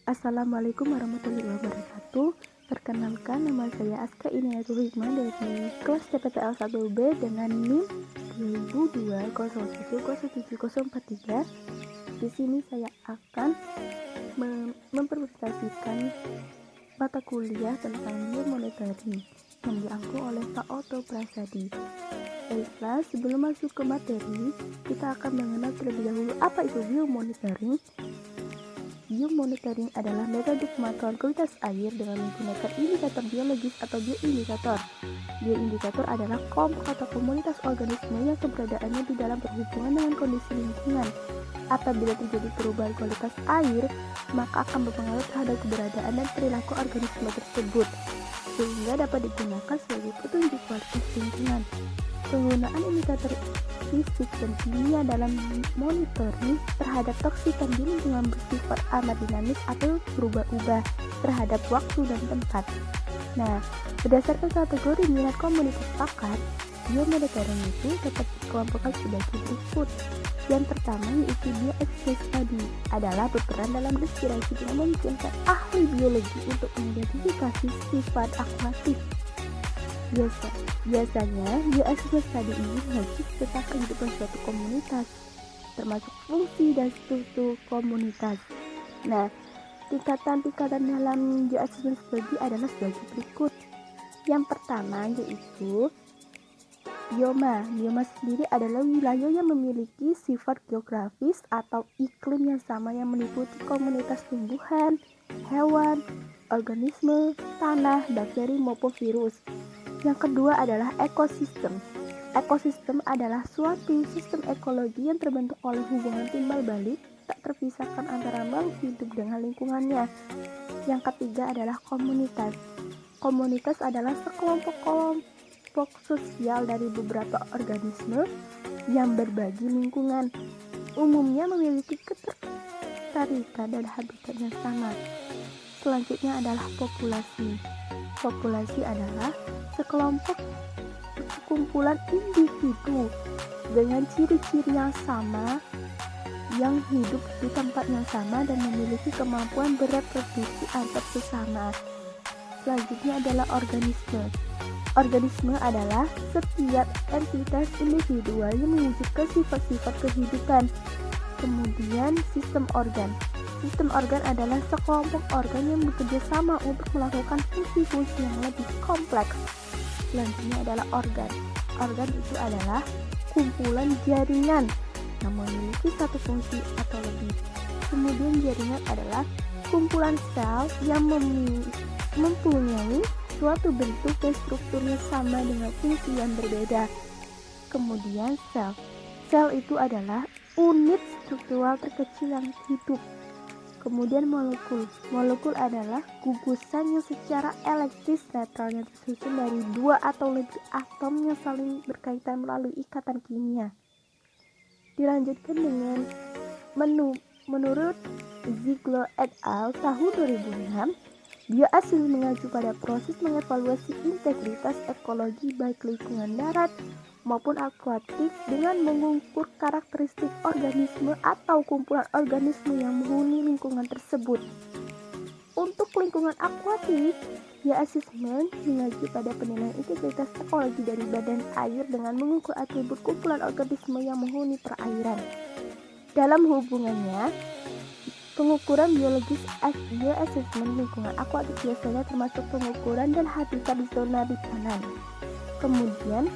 Assalamualaikum warahmatullahi wabarakatuh. Perkenalkan, nama saya Aska Inayatul Hikmah dari kelas TPPL 1B dengan NIM 2002010704. Di sini saya akan mempresentasikan mata kuliah tentang biomonitoring yang diangkut oleh Pak Oto Prasadi. Baiklah, sebelum masuk ke materi, kita akan mengenal terlebih dahulu apa itu biomonitoring. Biomonitoring adalah metode pemantauan kualitas air dengan menggunakan indikator biologis atau bioindikator. Bioindikator adalah kelompok atau komunitas organisme yang keberadaannya di dalam berhubungan dengan kondisi lingkungan. Apabila terjadi perubahan kualitas air, maka akan berpengaruh terhadap keberadaan dan perilaku organisme tersebut, sehingga dapat digunakan sebagai petunjuk kualitas lingkungan. Penggunaan indikator fisik dan kimia dalam monitoring terhadap toksikan di lingkungan bersifat amat dinamis atau berubah-ubah terhadap waktu dan tempat. Nah, berdasarkan kategori minat komunitas pakat, biomonitoring itu dapat dikelompokkan sebagai berikut. Yang pertama yaitu bioaccess study adalah berperan dalam deskripsi dengan memungkinkan ahli biologi untuk mengidentifikasi sifat akuatif. Biasanya, bioaccess study ini mengaji tentang kehidupan suatu komunitas, termasuk fungsi dan struktur komunitas. Nah, tingkatan-tingkatan dalam bioaccess study adalah sebagai berikut. Yang pertama yaitu bioma. Bioma sendiri adalah wilayah yang memiliki sifat geografis atau iklim yang sama yang meliputi komunitas tumbuhan, hewan, organisme, tanah, bakteri maupun virus. Yang kedua adalah ekosistem. Ekosistem adalah suatu sistem ekologi yang terbentuk oleh hubungan timbal balik tak terpisahkan antara makhluk hidup dengan lingkungannya. Yang ketiga adalah komunitas. Komunitas adalah sekelompok sosial dari beberapa organisme yang berbagi lingkungan. Umumnya memiliki ketertarikan dan habitat yang sama. Selanjutnya adalah populasi. Populasi adalah sekelompok kumpulan individu dengan ciri-ciri yang sama yang hidup di tempat yang sama dan memiliki kemampuan bereproduksi antar sesama. Selanjutnya adalah organisme. Organisme adalah setiap entitas individual yang mewujudkan sifat-sifat kehidupan. Kemudian sistem organ. Sistem organ adalah sekelompok organ yang bekerja sama untuk melakukan fungsi-fungsi yang lebih kompleks. Selanjutnya adalah organ. Organ itu adalah kumpulan jaringan yang memiliki satu fungsi atau lebih. Kemudian jaringan adalah kumpulan sel yang mempunyai suatu bentuk dan strukturnya sama dengan fungsi yang berbeda. Kemudian sel. Sel itu adalah unit struktural terkecil yang hidup. Kemudian molekul. Molekul adalah gugusan yang secara elektris netral yang tersusun dari dua atau lebih atom yang saling berkaitan melalui ikatan kimia. Dilanjutkan dengan menurut Ziegler et al. Tahun 2006, bioaccess mengacu pada proses mengevaluasi integritas ekologi baik lingkungan darat maupun akuatik dengan mengukur karakteristik organisme atau kumpulan organisme yang menghuni lingkungan tersebut. Untuk lingkungan akuatik, bioassessment mengacu pada penilaian integritas ekologi dari badan air dengan mengukur atribut kumpulan organisme yang menghuni perairan. Dalam hubungannya, pengukuran biologis bioassessment lingkungan akuatik biasanya termasuk pengukuran dan habitat di zona dipanan. Kemudian,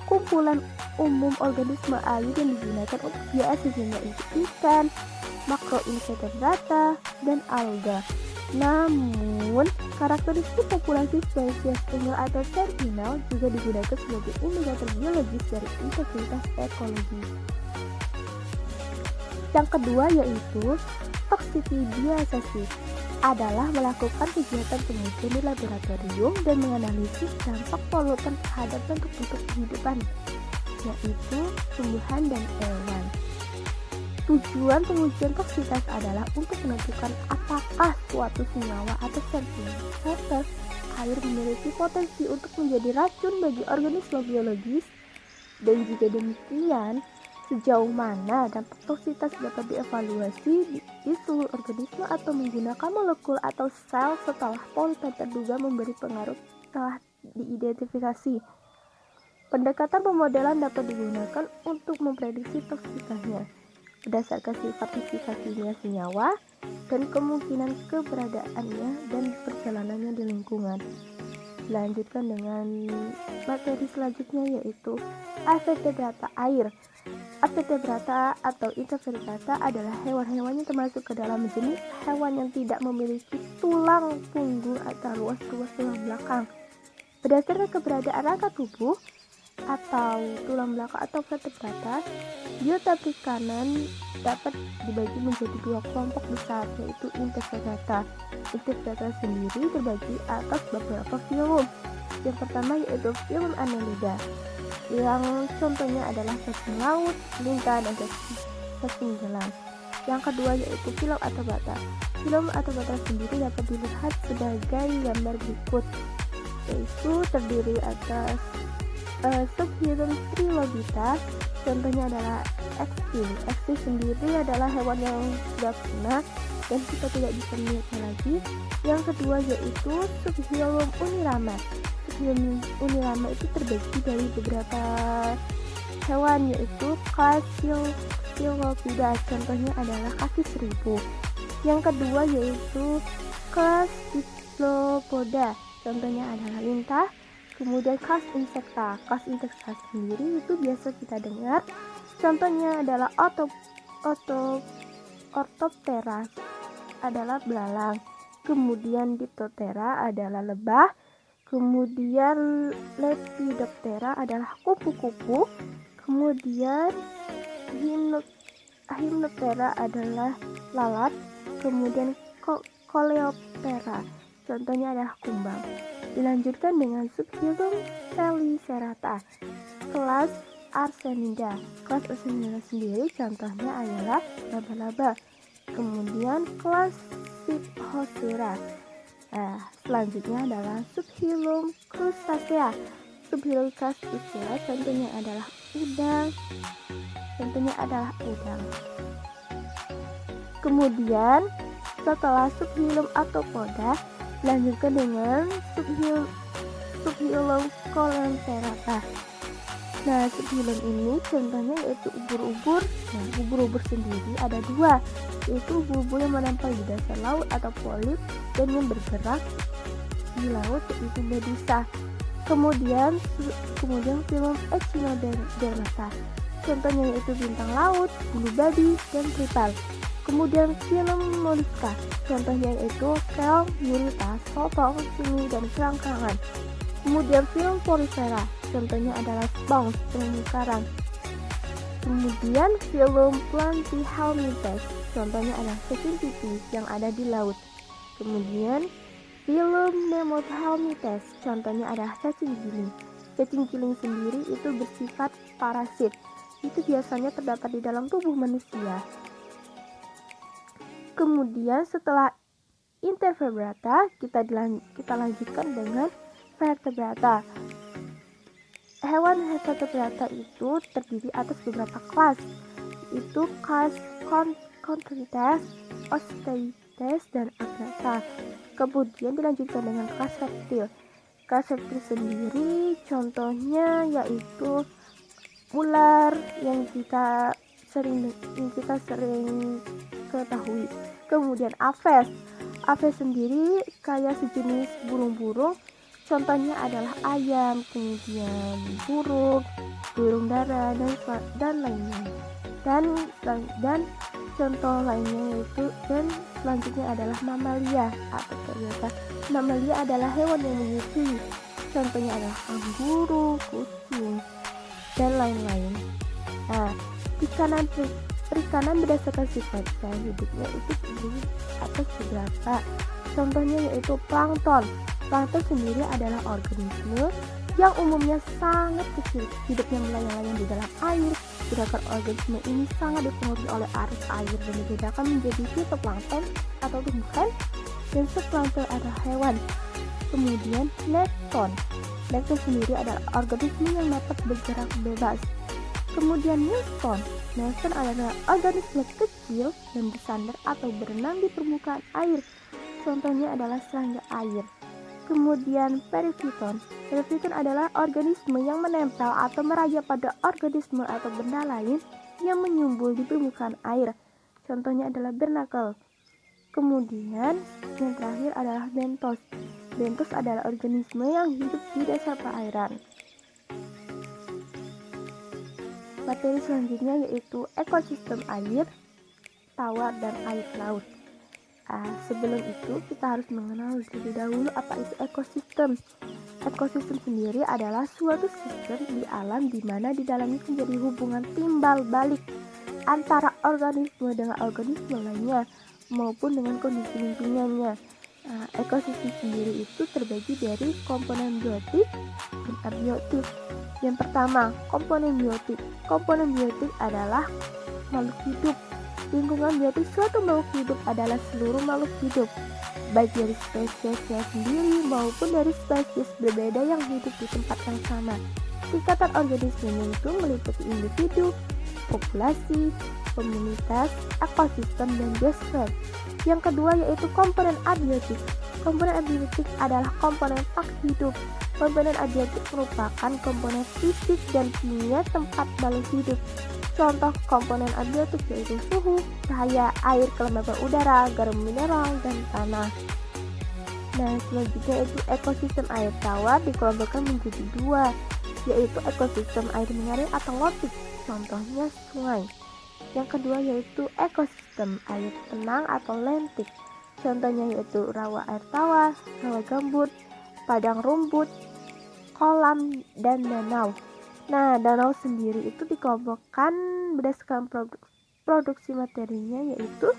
kumpulan umum organisme air yang digunakan untuk bioassessment yaitu ikan, makroinvertebrata, dan alga. Namun, karakteristik populasi spesies tunggal atau terminal juga digunakan sebagai indikator biologis dari integritas ekologi. Yang kedua yaitu toxicity bioassessment adalah melakukan kegiatan pengujian di laboratorium dan menganalisis dampak polutan terhadap bentuk-bentuk kehidupan, yaitu tumbuhan dan hewan. Tujuan pengujian toksitas adalah untuk menentukan apakah suatu senyawa atau sedimen air memiliki potensi untuk menjadi racun bagi organisme biologis, dan jika demikian, Sejauh mana dampak toksitas dapat dievaluasi di seluruh organisme atau menggunakan molekul atau sel setelah polutan terduga memberi pengaruh telah diidentifikasi. Pendekatan pemodelan dapat digunakan untuk memprediksi toksitasnya berdasarkan sifat fisikasinya senyawa dan kemungkinan keberadaannya dan perjalanannya di lingkungan. Dilanjutkan dengan materi selanjutnya yaitu Invertebrata air. Invertebrata atau invertebrata adalah hewan-hewan yang termasuk ke dalam jenis hewan yang tidak memiliki tulang punggung atau ruas-ruas tulang belakang. Berdasarkan keberadaan rangka tubuh atau tulang belakang atau vertebrata, biota perikanan dapat dibagi menjadi dua kelompok besar, yaitu invertebrata. Invertebrata sendiri terbagi atas beberapa filum. Yang pertama yaitu filum Annelida, yang contohnya adalah cacing laut, lintah, dan cacing gelang. Yang kedua yaitu filum Arthropoda. Filum Arthropoda sendiri dapat dilihat sebagai gambar berikut, yaitu terdiri atas subfilum Trilobita, contohnya adalah Extill. Extill sendiri adalah hewan yang sudah punah dan kita tidak bisa melihatnya lagi. Yang kedua yaitu subfilum Unirama. Subfilum Unirama itu terbagi dari beberapa hewan, yaitu kelas Silopida, contohnya adalah kaki seribu. Yang kedua yaitu kelas Diplopoda, contohnya adalah lintah. Kemudian kelas insekta. Kelas insekta sendiri itu biasa kita dengar, contohnya adalah Orthoptera adalah belalang. Kemudian Diptera adalah lebah. Kemudian Lepidoptera adalah kupu-kupu. Kemudian Hymenoptera adalah lalat. Kemudian Coleoptera, contohnya adalah kumbang. Dilanjutkan dengan subfilum Chelicerata, kelas Arsenida. Kelas Arsenida sendiri contohnya adalah laba-laba. Kemudian kelas Cyphosura. Selanjutnya adalah subfilum Crustacea. Subfilum Crustacea contohnya adalah udang. Kemudian setelah subfilum Arthropoda, dilanjutkan dengan subfilum Coelenterata. Nah, subfilum ini contohnya yaitu ubur-ubur. Nah, ubur-ubur sendiri ada dua, yaitu ubur-ubur yang menempel di dasar laut atau polip dan yang bergerak di laut, yaitu medusa. Kemudian filum Echinodermata, contohnya yaitu bintang laut, bulu babi, dan tripal. Kemudian filum Mollusca, contohnya yaitu keong, gurita, sotong, cumi, dan kerang-kerangan. Kemudian filum Porifera, contohnya adalah sponge, terumbu karang. Kemudian filum Platyhelminthes, contohnya adalah cacing pipih yang ada di laut. Kemudian filum Nemohelminthes, contohnya adalah cacing giling. Cacing giling sendiri itu bersifat parasit. Itu biasanya terdapat di dalam tubuh manusia. Kemudian setelah invertebrata, kita lanjutkan dengan vertebrata. Hewan vertebrata itu terdiri atas beberapa kelas, yaitu kelas Chondrites, Osteichthyes, dan Agnatha. Kemudian dilanjutkan dengan kelas reptil. Kelas reptil sendiri contohnya yaitu ular yang kita sering ketahui. Kemudian Aves sendiri kayak sejenis burung-burung, contohnya adalah ayam, kemudian burung dara, dan lainnya. Dan contoh lainnya yaitu, dan selanjutnya adalah mamalia atau ternyata mamalia adalah hewan yang menyusui, contohnya adalah kanguru, kucing, dan lain-lain. Nah, perikanan berdasarkan sifat hidupnya itu terdiri atas beberapa, contohnya yaitu plankton. Plankton sendiri adalah organisme yang umumnya sangat kecil, hidupnya melayang-layang di dalam air. Sedangkan organisme ini sangat dipengaruhi oleh arus air dan dibedakan menjadi fitoplankton atau tumbuhan dan zooplankton adalah hewan. Kemudian plankton sendiri adalah organisme yang dapat bergerak bebas. Kemudian newton Neosen adalah organisme kecil yang bersandar atau berenang di permukaan air. Contohnya adalah serangga air. Kemudian perifiton. Perifiton adalah organisme yang menempel atau merajap pada organisme atau benda lain yang menyumbul di permukaan air. Contohnya adalah barnacle. Kemudian yang terakhir adalah bentos. Bentos adalah organisme yang hidup di dasar perairan. Materi selanjutnya yaitu ekosistem air, tawar, dan air laut. Sebelum itu kita harus mengenal terlebih dahulu apa itu ekosistem. Ekosistem sendiri adalah suatu sistem di alam di mana di dalamnya terjadi hubungan timbal balik antara organisme dengan organisme lainnya maupun dengan kondisi lingkungannya. Ekosistem sendiri itu terbagi dari komponen biotik dan abiotik. Yang pertama, komponen biotik. Komponen biotik adalah makhluk hidup. Lingkungan biotik suatu makhluk hidup adalah seluruh makhluk hidup, baik dari spesiesnya sendiri maupun dari spesies berbeda yang hidup di tempat yang sama. Tingkatan organismenya itu meliputi individu, populasi, komunitas, ekosistem, dan biosfer. Yang kedua yaitu komponen abiotik. Komponen abiotik adalah komponen tak hidup. Komponen abiotik merupakan komponen fisik dan kimia tempat makhluk hidup. Contoh komponen abiotik yaitu suhu, cahaya, air, kelembaban udara, garam mineral, dan tanah. Nah, selanjutnya itu ekosistem air tawar dikelompokkan menjadi dua, yaitu ekosistem air mengalir atau lautik, contohnya sungai. Yang kedua yaitu ekosistem air tenang atau lentik, contohnya yaitu rawa air tawar, rawa gambut, padang rumput, kolam, dan danau. Nah, danau sendiri itu dikelompokkan berdasarkan produksi materinya yaitu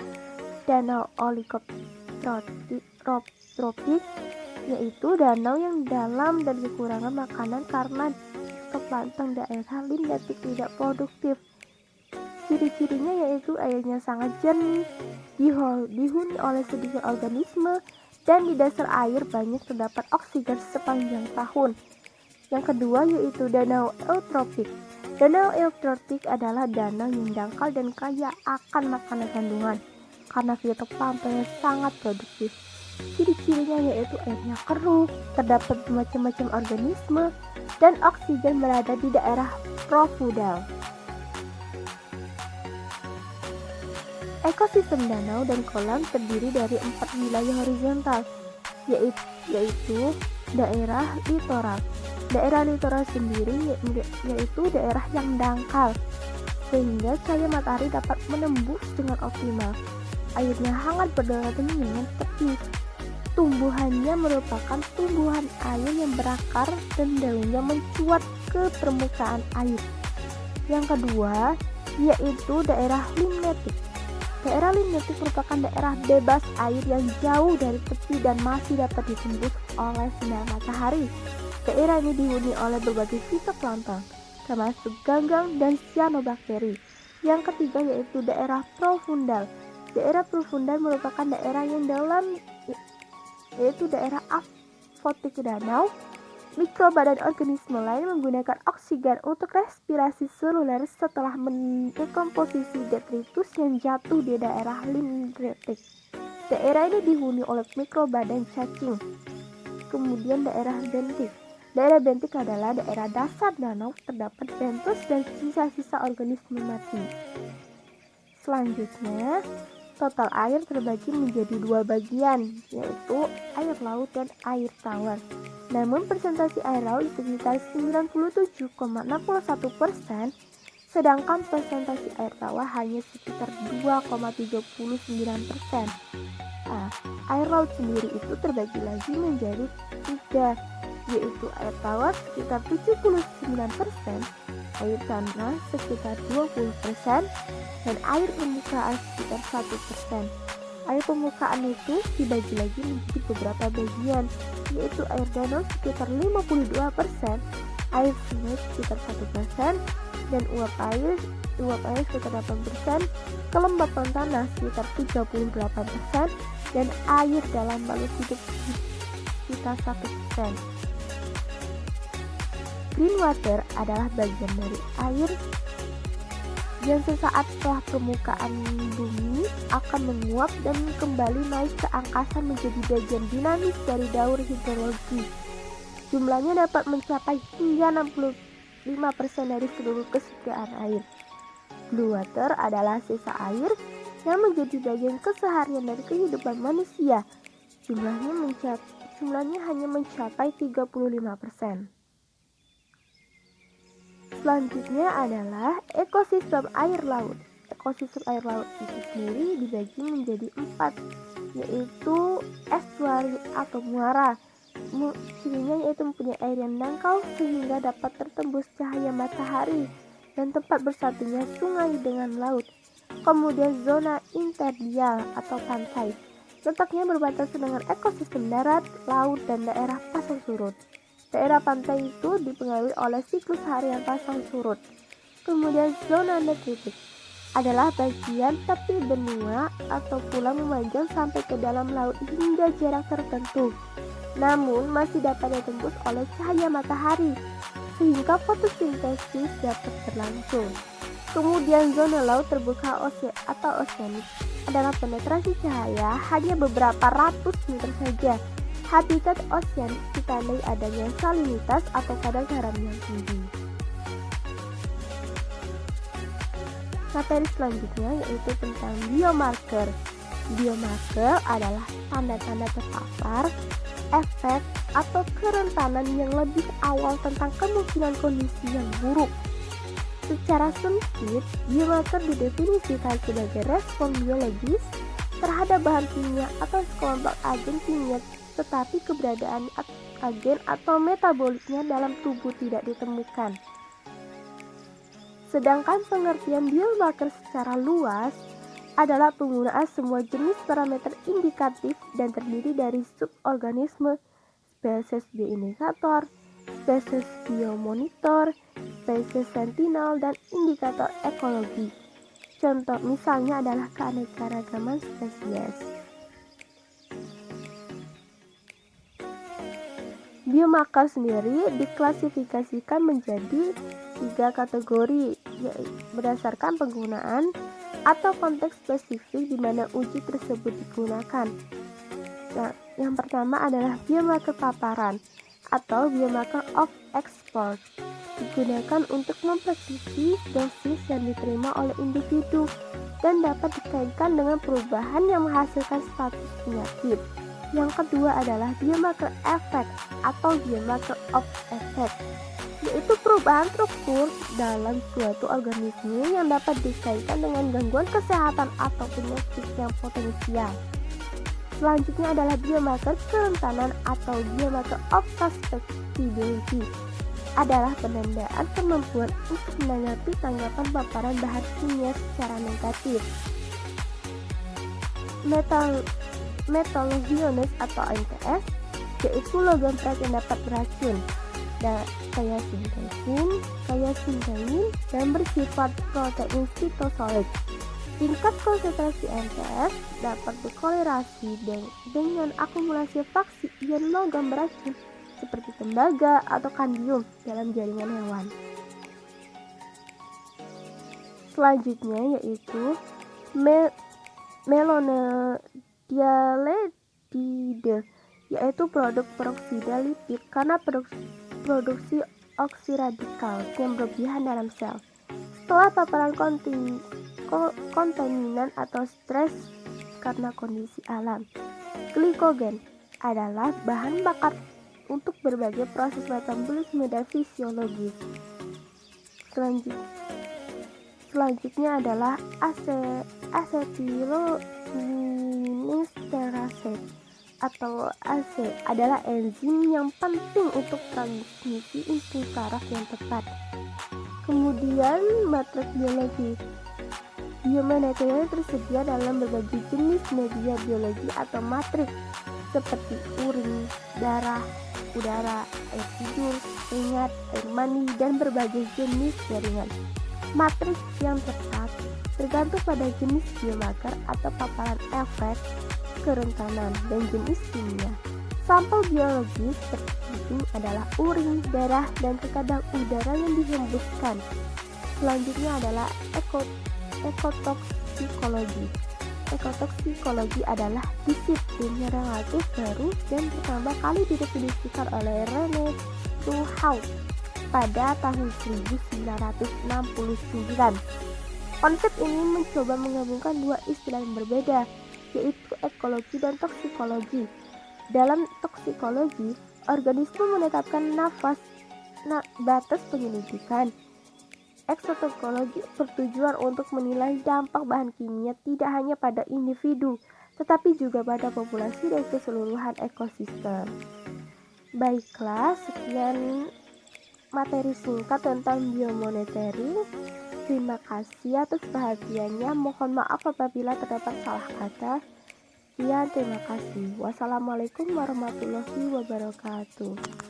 danau oligotropik, yaitu danau yang dalam dan kekurangan makanan karena kepanjang daerah limnatik tidak produktif. Ciri-cirinya yaitu airnya sangat jernih, dihuni oleh sedikit organisme, dan di dasar air banyak terdapat oksigen sepanjang tahun. Yang kedua yaitu danau eutropik. Danau eutropik adalah danau yang dangkal dan kaya akan makanan kandungan karena fitoplanktonnya sangat produktif. Ciri-cirinya yaitu airnya keruh, terdapat macam-macam organisme, dan oksigen berada di daerah profundal. Ekosistem danau dan kolam terdiri dari 4 wilayah horizontal, yaitu daerah litoral. Daerah litoral sendiri yaitu daerah yang dangkal, sehingga cahaya matahari dapat menembus dengan optimal. Airnya hangat berdampingan dengan tepi. Tumbuhannya merupakan tumbuhan air yang berakar dan daunnya mencuat ke permukaan air. Yang kedua yaitu daerah limnetik. Daerah limnetik merupakan daerah bebas air yang jauh dari tepi dan masih dapat ditembus oleh sinar matahari. Daerah ini dihuni oleh berbagai fitoplankton, termasuk ganggang dan cyanobacteria. Yang ketiga yaitu daerah profundal. Daerah profundal merupakan daerah yang dalam, yaitu daerah afotik danau. Mikroba dan organisme lain menggunakan oksigen untuk respirasi seluler setelah mendekomposisi detritus yang jatuh di daerah limnetik. Daerah ini dihuni oleh mikroba dan cacing. Kemudian daerah bentik. Daerah bentik adalah daerah dasar danau, terdapat bentos dan sisa-sisa organisme mati. Selanjutnya, total air terbagi menjadi dua bagian, yaitu air laut dan air tawar. Namun persentase air laut sekitar 97,61%, sedangkan persentase air tawar hanya sekitar 2,39%. Air laut sendiri itu terbagi lagi menjadi 3, yaitu air tawar sekitar 79%, air tanah sekitar 20%, dan air permukaan sekitar 1%. Air permukaan itu dibagi lagi menjadi beberapa bagian, yaitu air danau sekitar 52%, air sungai sekitar 1%, dan uap air sekitar 8%, kelembapan tanah sekitar 38%, dan air dalam makhluk hidup sekitar 1%. Green water adalah bagian dari air yang sesaat setelah permukaan bumi akan menguap dan kembali naik ke angkasa menjadi bagian dinamis dari daur hidrologi. Jumlahnya dapat mencapai hingga 65% dari seluruh kesediaan air. Blue water adalah sisa air yang menjadi bagian keseharian dari kehidupan manusia. Jumlahnya hanya mencapai 35%. Selanjutnya adalah ekosistem air laut. Ekosistem air laut itu sendiri dibagi menjadi 4, yaitu estuari atau muara. Cirinya yaitu mempunyai air yang dangkal sehingga dapat tertembus cahaya matahari dan tempat bersatunya sungai dengan laut. Kemudian zona interdial atau pantai. Letaknya berbatasan dengan ekosistem darat, laut, dan daerah pasang surut. Daerah pantai itu dipengaruhi oleh siklus harian pasang surut. Kemudian zona detritik adalah bagian tepi benua atau pulau memanjang sampai ke dalam laut hingga jarak tertentu, namun masih dapat ditembus oleh cahaya matahari sehingga fotosintesis dapat berlangsung. Kemudian zona laut terbuka atau oceanik adalah penetrasi cahaya hanya beberapa ratus meter saja. Habitat oceanik ditandai adanya salinitas atau kadar garam yang tinggi. Materi selanjutnya yaitu tentang biomarker. Biomarker adalah tanda-tanda terpapar, efek, atau kerentanan yang lebih awal tentang kemungkinan kondisi yang buruk. Secara sempit, biomarker didefinisikan sebagai respon biologis terhadap bahan kimia atau sekelompok agen kimia, tetapi keberadaan agen atau metaboliknya dalam tubuh tidak ditemukan. Sedangkan pengertian biomarker secara luas adalah penggunaan semua jenis parameter indikatif dan terdiri dari suborganisme, spesies bioindikator, spesies biomonitor, spesies sentinel, dan indikator ekologi. Contoh misalnya adalah keanekaragaman spesies. Biomarker sendiri diklasifikasikan menjadi 3 kategori, yaitu berdasarkan penggunaan atau konteks spesifik di mana uji tersebut digunakan. Nah, yang pertama adalah biomarker paparan atau biomarker of export, digunakan untuk memprediksi dosis yang diterima oleh individu dan dapat dikaitkan dengan perubahan yang menghasilkan status penyakit. Yang kedua adalah biomarker efek atau biomarker of effect, yaitu perubahan struktur dalam suatu organisme yang dapat dikaitkan dengan gangguan kesehatan atau penyakit yang potensial. Selanjutnya adalah biomarker kerentanan atau biomarker of susceptibility, adalah penandaan kemampuan untuk menanggapi tanggapan paparan bahan kimia secara negatif. Metallothionesis atau MTS, yaitu logam perak yang dapat beracun, kayak sintein, dan bersifat protein sitosolik. Tingkat konsentrasi MTS dapat berkorelasi dengan akumulasi fraksi ion logam beracun seperti tembaga atau kandium dalam jaringan hewan. Selanjutnya yaitu melonodialetide, yaitu produk peroksida lipid karena produksi oksiradikal yang berlebihan dalam sel setelah paparan kontaminan atau stres karena kondisi alam. Glikogen adalah bahan bakar untuk berbagai proses metabolisme dan fisiologis. Selanjutnya adalah acetylcholinesterase atau AC, adalah enzim yang penting untuk transmisi insulin saraf yang tepat. Kemudian matriks biologi. Biomaterial tersedia dalam berbagai jenis media biologi atau matriks seperti urin, darah, udara, air tidur, keringat, air mani, dan berbagai jenis jaringan. Matriks yang tepat tergantung pada jenis biomarker atau paparan efek, kerentanan, dan jenis kimia. Sampel biologis terpenting adalah urin, darah, dan terkadang udara yang dihembuskan. Selanjutnya adalah ekotoksikologi. Ekotoksikologi adalah disiplin yang relatif baru dan pertama kali didefinisikan oleh Rene Duhaut pada tahun 1969. Konsep ini mencoba menggabungkan dua istilah yang berbeda, yaitu ekologi dan toksikologi. Dalam toksikologi, organisme menetapkan batas penyelidikan. Eksotoksikologi bertujuan untuk menilai dampak bahan kimia tidak hanya pada individu, tetapi juga pada populasi dan keseluruhan ekosistem. Baiklah, sekian materi singkat tentang biomonitoring. Terima kasih atas perhatiannya. Mohon maaf apabila terdapat salah kata. Sekian, terima kasih. Wassalamualaikum warahmatullahi wabarakatuh.